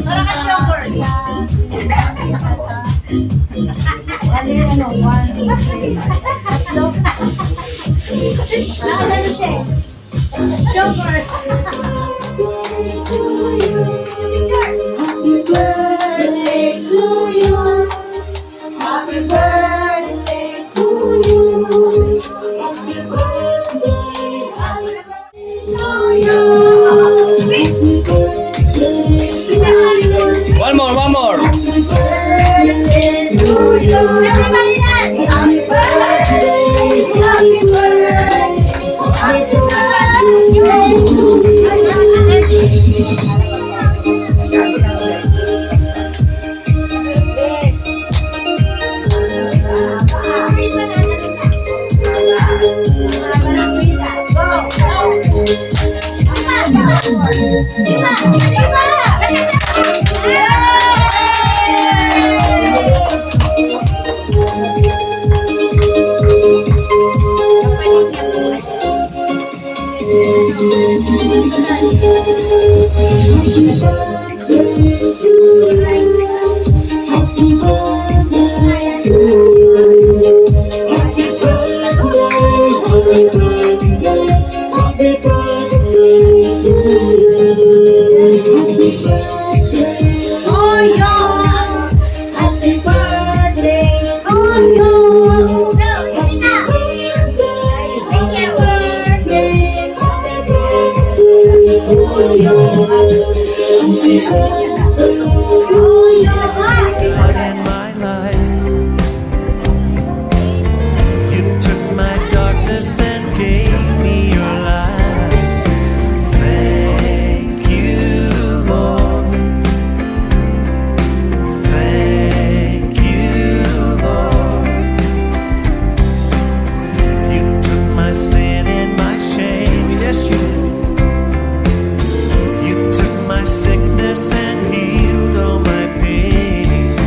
Para ka sugar. Ano, 1, 2, 3. Tatlo. Nakagano siya eh. Sugar. Happy birthday to you. Happy birthday to you. Happy birthday. Happy birthday to you. One more, one more. Happy birthday to you. Everybody dance. Happy birthday. Happy birthday. Happy But in my life, you took my darkness and gave me your light. Thank you, Lord. Thank you, Lord. You took my sin and my shame. Yes, you did. You took my sickness and healed all my pain.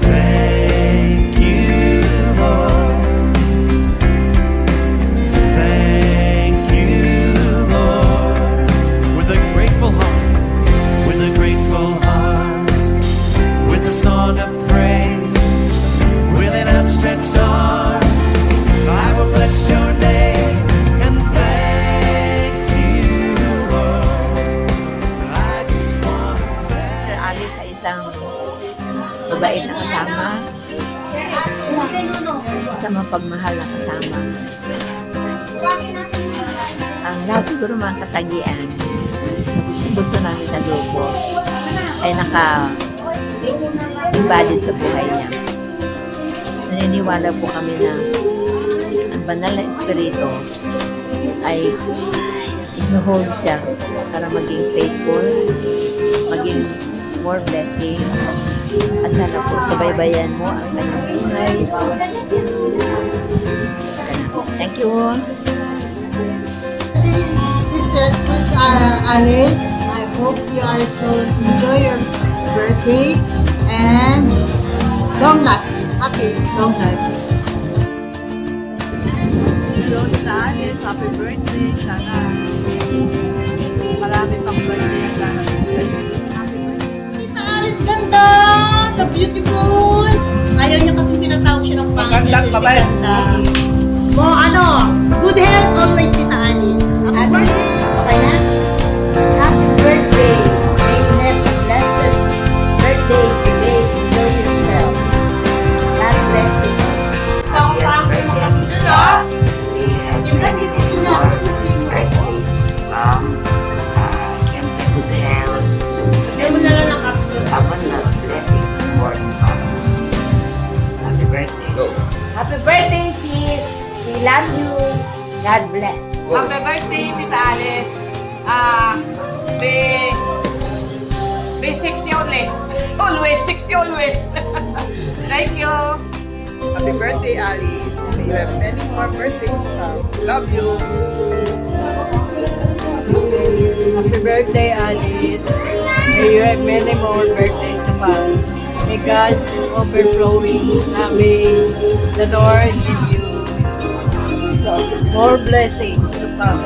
Thank you, Lord. Thank you, Lord. With a grateful heart, with a grateful heart, with a song of praise, with an outstretched arm, I will bless your name and thank you, Lord. I just want to thank Sir Alice ay isang mabait na kasama, isang mapagmahal na kasama. Ang lahat siguro mga katangian gusto namin sa grupo ay naka-embodied sa buhay niya. Naniniwala po kami na ang banal na espiritu ay ino-hold siya para maging faithful, maging more blessing, at sana po subaybayan mo ang kanyang buhay. Thank you. Sis Alice, I hope you also enjoy your birthday and long life. Happy long life. Hello, Tita Alice. Happy birthday. Sana marami pang birthday ang darating sa'yo. Happy birthday. Tita Alice, ganda! The beautiful! Ayaw niya kasi tinatawag siya ng pangit. So, si ganda. Mo, good health always, Tita Alice. Happy birthday. Okay na? Happy birthday. May have a blessed birthday today. Enjoy yourself. God bless you. Happiest birthday. We have many more birthdays from siyempre good health, abundant blessings for happy birthday. Happy birthday, sis. We love you. God bless. Happy birthday, Tita Alice. Be sexy always. Always, sexy always. Thank you. Happy birthday, Alice. May you have many more birthdays to come. Love you. Happy birthday, Alice. May May you have many more birthdays to come. May God overflowing. May the Lord give you more blessings to come.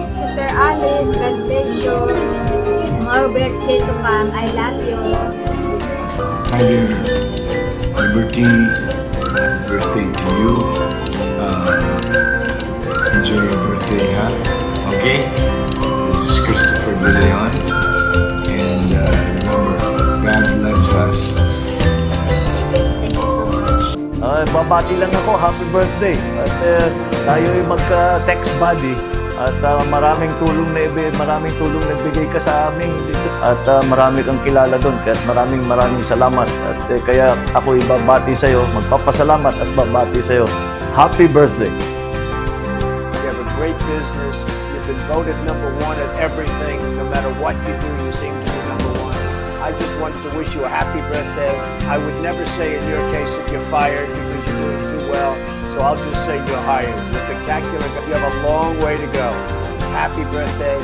Sister Alice, God bless you. More birthday to come. I love you. Hi there, Liberty. Happy birthday to you. Enjoy your birthday, huh? Okay? This is Christopher De Leon. And remember, God loves us. Babati lang ako, happy birthday. At tayo ay magka-text buddy. At maraming tulong nagbigay ka sa amin. At marami kang kilala doon. Kaya maraming salamat. At kaya ako ibabati sa'yo, magpapasalamat at babati sa'yo. Happy birthday! You have a great business. You've been voted number one at everything. No matter what you do, you seem to be number one. I just wanted to wish you a happy birthday. I would never say in your case that you're fired because you're doing too well. So I'll just say you're hired. You're spectacular. You have a long way to go. Happy birthday.